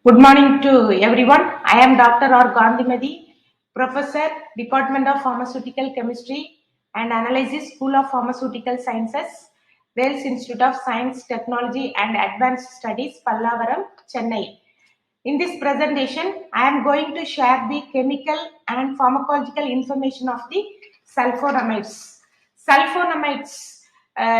Good morning to everyone. I am Dr. R. Gandhimadi, Professor, Department of Pharmaceutical Chemistry and Analysis, School of Pharmaceutical Sciences, Wales Institute of Science, Technology and Advanced Studies, Pallavaram, Chennai. In this presentation, I am going to share the chemical and pharmacological information of the sulfonamides. Sulfonamides,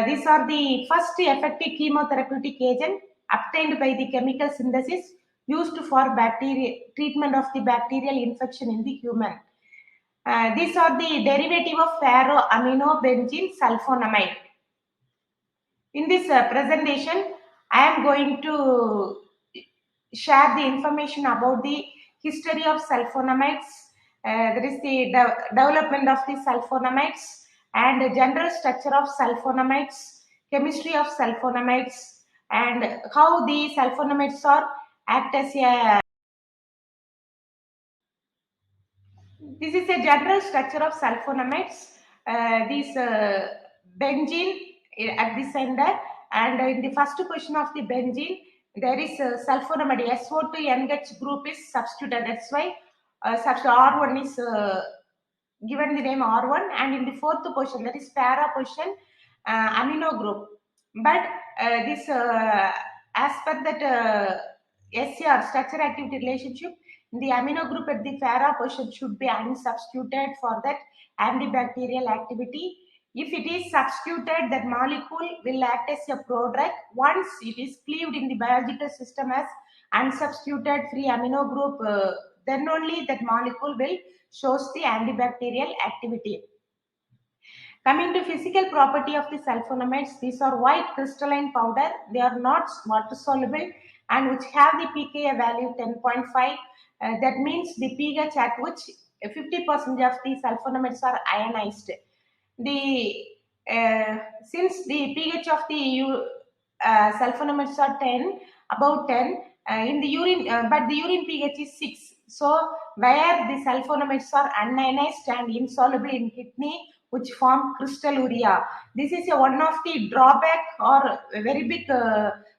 these are the first effective chemotherapeutic agent obtained by the chemical synthesis used for bacteria treatment of the bacterial infection in the human. These are the derivative of ferroaminobenzene sulfonamide. In this presentation, I am going to share the information about the history of sulfonamides. There is the development of the sulfonamides and the general structure of sulfonamides, chemistry of sulfonamides, and how the sulfonamides are act as a. This is a general structure of sulfonamides. This benzene at the center, and in the first position of the benzene, there is sulfonamide SO2 NH group is substituted. That's why R1 is given the name R1, and in the fourth position, that is para position, amino group. But this, as per that SCR structure activity relationship, the amino group at the para position should be unsubstituted for that antibacterial activity. If it is substituted, that molecule will act as a prodrug. Once it is cleaved in the biological system as unsubstituted free amino group, then only that molecule will shows the antibacterial activity. Coming to physical property of the sulfonamides, these are white crystalline powder. They are not water soluble and which have the pKa value 10.5. That means the pH at which 50% of the sulfonamides are ionized. The since the pH of the sulfonamides are 10, about 10 in the urine, but the urine pH is 6. So where the sulfonamides are unionized and insoluble in kidney, which form crystalluria. This is one of the drawback or a very big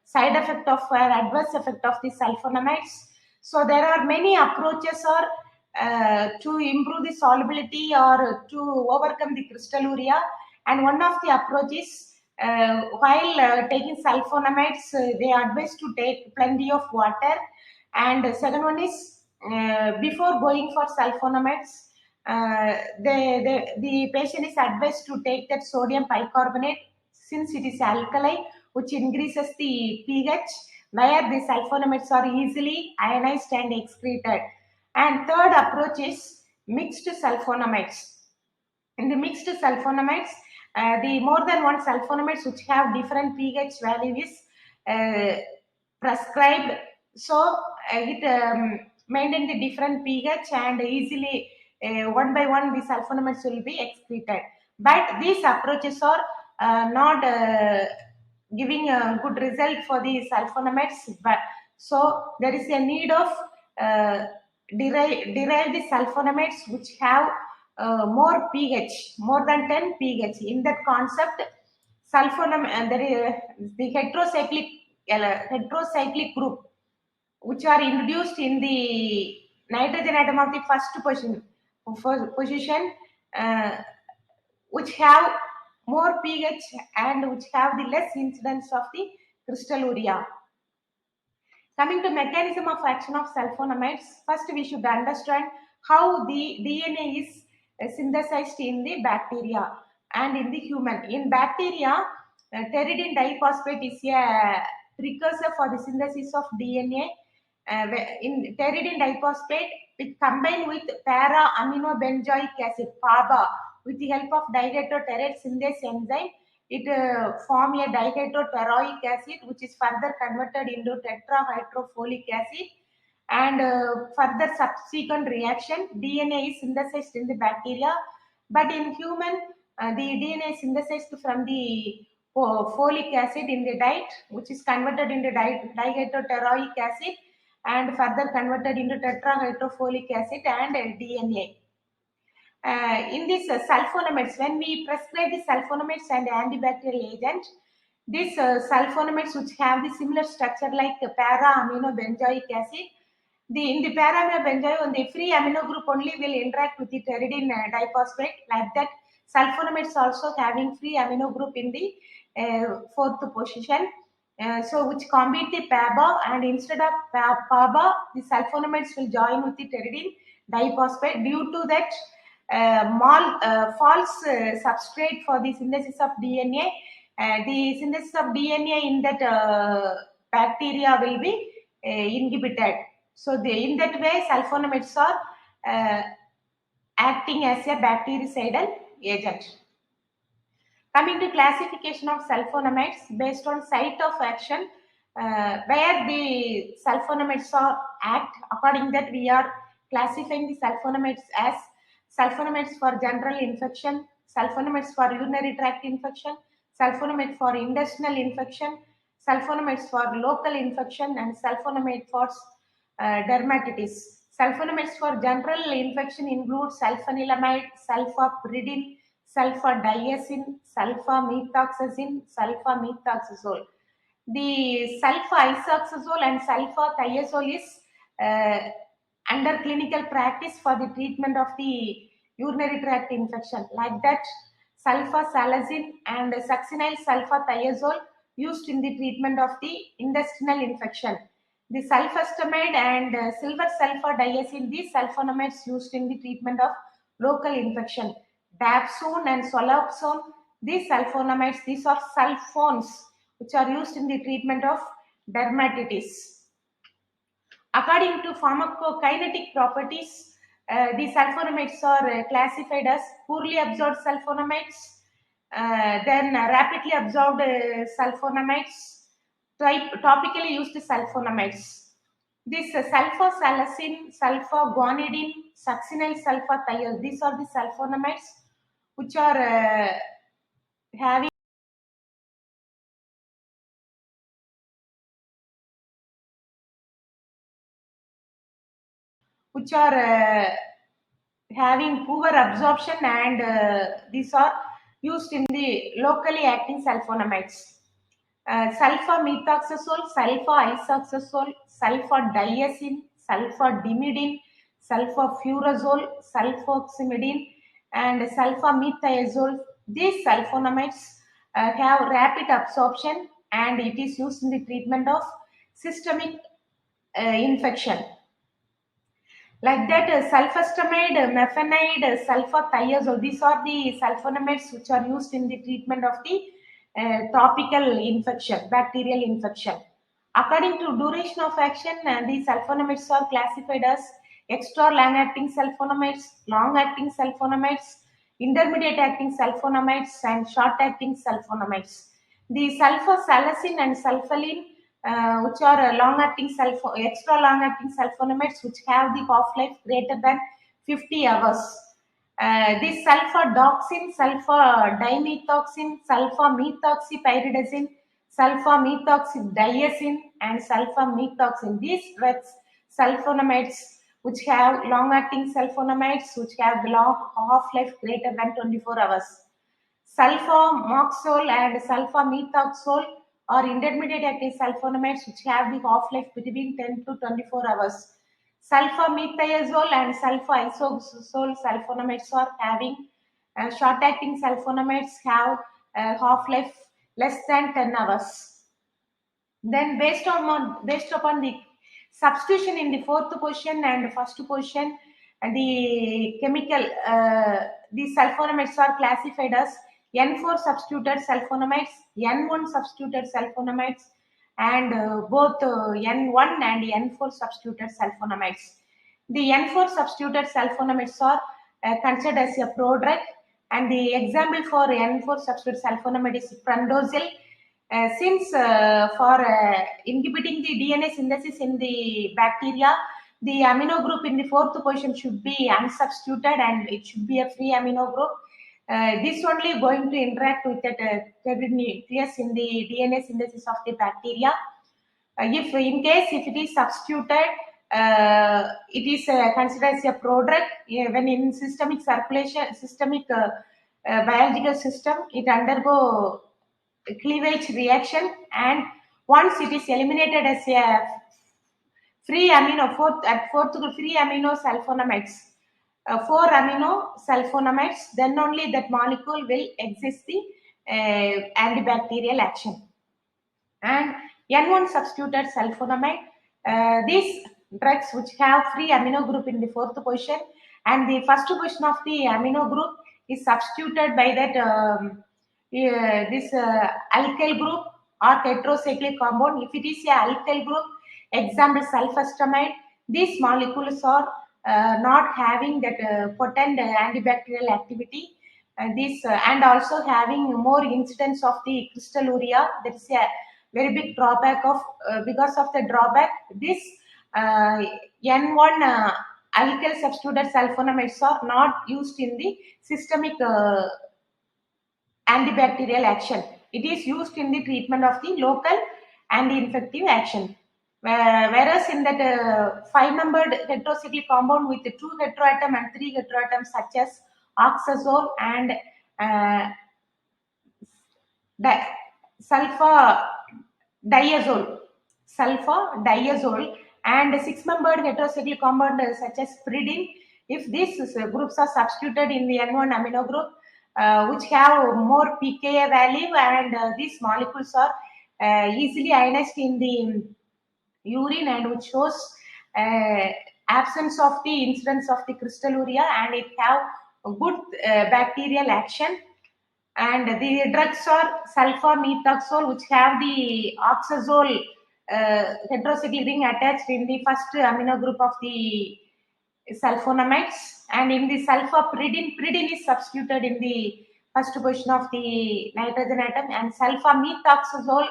side effect of adverse effect of the sulfonamides. So there are many approaches or to improve the solubility or to overcome the crystalluria, and one of the approaches while taking sulfonamides, they advise to take plenty of water, and the second one is before going for sulfonamides, the patient is advised to take that sodium bicarbonate since it is alkali, which increases the pH, where the sulfonamides are easily ionized and excreted. And third approach is mixed sulfonamides. In the mixed sulfonamides, the more than one sulfonamides which have different pH value is prescribed. So it maintain the different pH and easily one by one the sulfonamides will be excreted. But these approaches are not giving a good result for the sulfonamides. But so there is a need of derive the sulfonamides which have more pH, more than 10 pH. In that concept, there is the heterocyclic group, which are introduced in the nitrogen atom of the position, uh, which have more pH and which have the less incidence of the crystalluria. Coming to mechanism of action of sulfonamides, first we should understand how the DNA is synthesized in the bacteria and in the human. In bacteria, pteridine diphosphate is a precursor for the synthesis of DNA. In pteridine diphosphate, it combined with para-aminobenzoic acid (PABA) with the help of dihydroterate synthase enzyme. It form a dihydroteroic acid, which is further converted into tetrahydrofolic acid, and further subsequent reaction, DNA is synthesized in the bacteria, but in human, the DNA is synthesized from the folic acid in the diet, which is converted into dihydroteroic acid and further converted into tetrahydrofolic acid and DNA. In these sulfonamides, when we prescribe the sulfonamides and antibacterial agent, These sulfonamides which have the similar structure like para-aminobenzoic acid. In the para-aminobenzoic, on the free amino group only will interact with the pteridine diphosphate. Like that, sulfonamides also having free amino group in the fourth position. So which compete the PABA, and instead of PABA, the sulfonamides will join with the pteridine diphosphate. Due to that false substrate for the synthesis of DNA, the synthesis of DNA in that bacteria will be inhibited. So in that way, sulfonamides are acting as a bactericidal agent. Coming to classification of sulfonamides based on site of action, where the sulfonamides are act, according that we are classifying the sulfonamides as sulfonamides for general infection, sulfonamides for urinary tract infection, sulfonamide for intestinal infection, sulfonamides for local infection, and sulfonamide for dermatitis. Sulfonamides for general infection include sulfanilamide, sulfapyridine, sulfadiazine, sulfamethoxazine, sulfamethoxazole. The sulfa-isoxazole and sulfa-thiazole is under clinical practice for the treatment of the urinary tract infection. Like that, sulfasalazine and succinyl sulfathiazole used in the treatment of the intestinal infection. The sulfastamide and silver sulfadiazine, these sulfonamides used in the treatment of local infection. Dapsone and solopsone, these sulfonamides, these are sulfones which are used in the treatment of dermatitis. According to pharmacokinetic properties, the sulfonamides are classified as poorly absorbed sulfonamides, then rapidly absorbed sulfonamides, topically used sulfonamides. This sulfasalazine, sulfaguanidine, succinyl sulfathiazole, these are the sulfonamides which are having having poor absorption, and these are used in the locally acting sulfonamides. Sulfamethoxazole, sulfa-isoxazole, sulfadiazine, sulfadimidine, sulfafurazole, sulfoximidine, and sulfamethiazole. These sulfonamides have rapid absorption, and it is used in the treatment of systemic infection. Like that, sulfastamide, mefenide, sulfathiazole, these are the sulfonamides which are used in the treatment of the topical infection, bacterial infection. According to duration of action, these sulfonamides are classified as extra long-acting sulfonamides, long-acting sulfonamides, intermediate-acting sulfonamides, and short-acting sulfonamides. The sulfasalazine and sulfaline, which are extra long-acting sulfonamides, which have the half-life greater than 50 hours. This sulfadoxine, sulfadimethoxine, sulfamethoxypyridazine, sulfamethoxydiazine, and sulfamethoxine. These drugs, sulfonamides, which have long-acting sulfonamides, which have long half-life greater than 24 hours. Sulfamoxazole and sulfamethoxazole are intermediate acting sulfonamides which have the half-life between 10 to 24 hours. Sulfamethiazole and sulfa-isoxazole sulfonamides are having short-acting sulfonamides have half-life less than 10 hours. Then based upon the substitution in the fourth position and first position, the chemical the sulfonamides are classified as N4 substituted sulfonamides, N1 substituted sulfonamides, and both N1 and N4 substituted sulfonamides. The N4 substituted sulfonamides are considered as a prodrug, and the example for N4 substituted sulfonamide is prandozil. Since for inhibiting the DNA synthesis in the bacteria, the amino group in the fourth position should be unsubstituted and it should be a free amino group. This only going to interact with the threaded nucleus in the DNA synthesis of the bacteria. If in case if it is substituted, it is considered as a prodrug. When in systemic circulation, systemic biological system, it undergo cleavage reaction, and once it is eliminated as a free amino, fourth group free amino sulfonamides, 4 amino sulfonamides, then only that molecule will exist the antibacterial action. And N1 substituted sulfonamide, these drugs which have free amino group in the fourth position, and the first position of the amino group is substituted by that this alkyl group or tetracyclic compound. If it is a alkyl group, example sulfostamide, these molecules are not having that potent antibacterial activity. And also having more incidence of the crystalluria. That is a very big drawback of because of the drawback, this N1 alkyl substituted sulfonamides are not used in the systemic antibacterial action. It is used in the treatment of the local anti-infective action. Whereas in that 5-membered heterocyclic compound with 2 heteroatom and 3 heteroatoms such as oxazole and sulfur diazole and 6-membered heterocyclic compound such as pyridine, if these groups are substituted in the N1 amino group, which have more pKa value, and these molecules are easily ionized in the urine, and which shows absence of the incidence of the crystalluria, and it have a good bacterial action. And the drugs are sulfamethoxazole, which have the oxazole heterocyclic ring attached in the first amino group of the sulfonamides, and in the pyridine is substituted in the first position of the nitrogen atom, and sulfamethoxazole,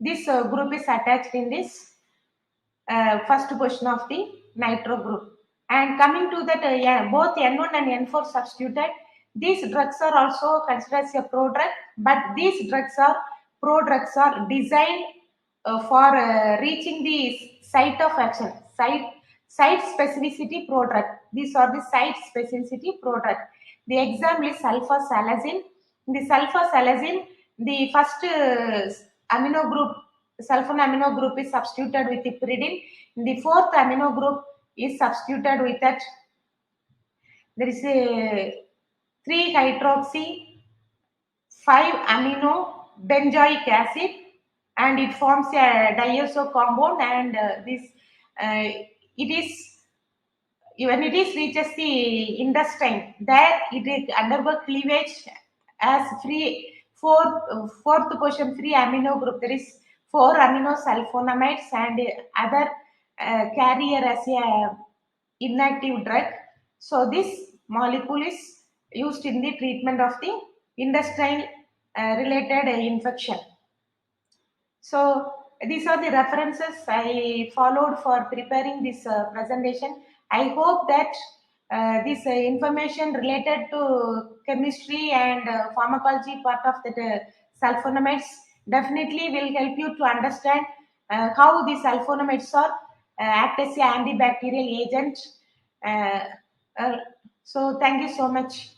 this group is attached in this first position of the nitro group. And coming to that, both N1 and N4 substituted, these drugs are also considered as a prodrug, but these prodrugs are designed for reaching the site of action, site specificity prodrug. These are the site specificity prodrug. The example is sulfasalazine. In the sulfasalazine, the first amino group, sulfon amino group is substituted with the pyridine. In the fourth amino group is substituted with that. There is a 3-hydroxy 5-amino benzoic acid, and it forms a diazo compound, and it is, when it is reaches the intestine, there it undergo cleavage as fourth position free amino group. There is 4 amino sulfonamides and other carrier as a inactive drug. So this molecule is used in the treatment of the intestinal related infection. So these are the references I followed for preparing this presentation. I hope that this information related to chemistry and pharmacology part of the sulfonamides definitely will help you to understand how the sulfonamides are act as an antibacterial agent. So thank you so much.